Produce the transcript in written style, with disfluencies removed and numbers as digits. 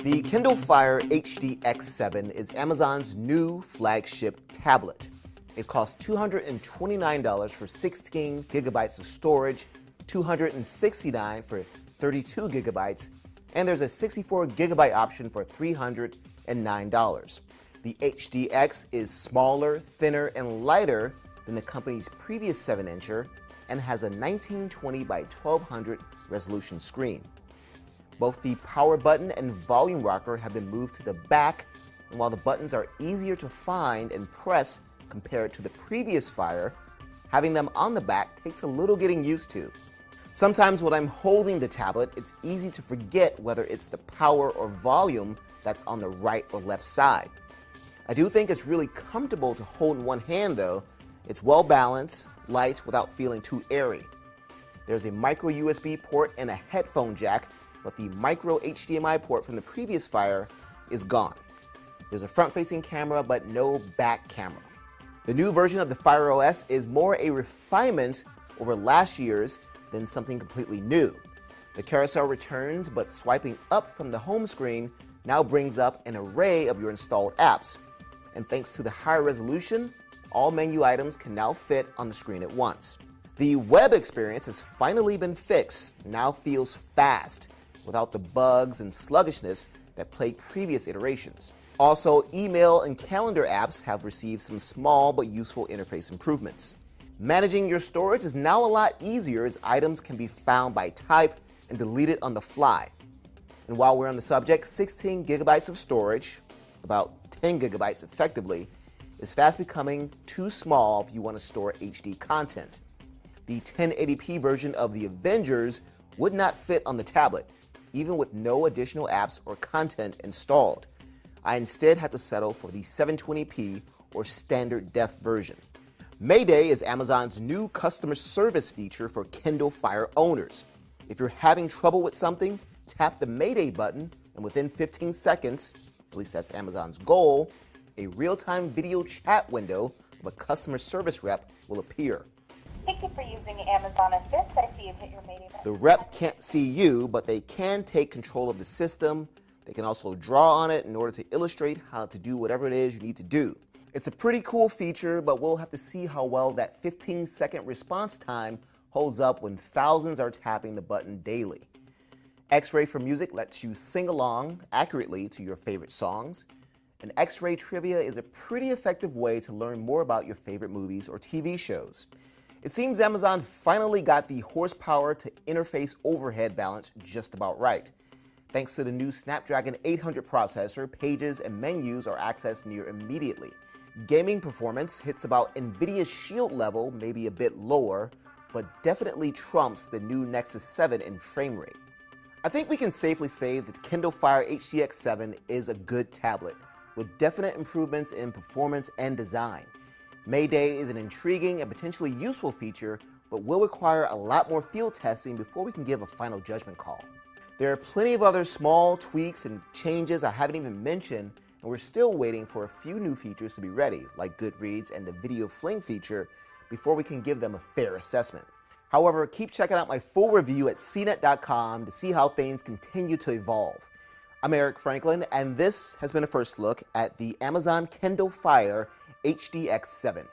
The Kindle Fire HDX7 is Amazon's new flagship tablet. It costs $229 for 16 gigabytes of storage, $269 for 32 gigabytes, and there's a 64 gigabyte option for $309. The HDX is smaller, thinner, and lighter than the company's previous 7-incher and has a 1920 by 1200 resolution screen. Both the power button and volume rocker have been moved to the back, and while the buttons are easier to find and press compared to the previous Fire, having them on the back takes a little getting used to. Sometimes when I'm holding the tablet, it's easy to forget whether it's the power or volume that's on the right or left side. I do think it's really comfortable to hold in one hand though. It's well balanced, light without feeling too airy. There's a micro USB port and a headphone jack, but the micro HDMI port from the previous Fire is gone. There's a front-facing camera, but no back camera. The new version of the Fire OS is more a refinement over last year's than something completely new. The carousel returns, but swiping up from the home screen now brings up an array of your installed apps. And thanks to the higher resolution, all menu items can now fit on the screen at once. The web experience has finally been fixed, now feels fast, without the bugs and sluggishness that plagued previous iterations. Also, email and calendar apps have received some small but useful interface improvements. Managing your storage is now a lot easier as items can be found by type and deleted on the fly. And while we're on the subject, 16 gigabytes of storage, about 10 gigabytes effectively, is fast becoming too small if you want to store HD content. The 1080p version of The Avengers would not fit on the tablet, even with no additional apps or content installed. I instead had to settle for the 720p or standard def version. Mayday is Amazon's new customer service feature for Kindle Fire owners. If you're having trouble with something, tap the Mayday button, and within 15 seconds, at least that's Amazon's goal, a real-time video chat window of a customer service rep will appear. Thank you for using Amazon Assist. I see you've hit your Mayday button. The rep can't see you, but they can take control of the system. They can also draw on it in order to illustrate how to do whatever it is you need to do. It's a pretty cool feature, but we'll have to see how well that 15-second response time holds up when thousands are tapping the button daily. X-Ray for Music lets you sing along accurately to your favorite songs. And X-Ray Trivia is a pretty effective way to learn more about your favorite movies or TV shows. It seems Amazon finally got the horsepower to interface overhead balance just about right. Thanks to the new Snapdragon 800 processor, pages and menus are accessed near immediately. Gaming performance hits about NVIDIA's Shield level, maybe a bit lower, but definitely trumps the new Nexus 7 in frame rate. I think we can safely say that the Kindle Fire HDX7 is a good tablet, with definite improvements in performance and design. Mayday is an intriguing and potentially useful feature, but will require a lot more field testing before we can give a final judgment call. There are plenty of other small tweaks and changes I haven't even mentioned, and we're still waiting for a few new features to be ready, like Goodreads and the Video Fling feature, before we can give them a fair assessment. However, keep checking out my full review at cnet.com to see how things continue to evolve. I'm Eric Franklin, and this has been a first look at the Amazon Kindle Fire HDX7.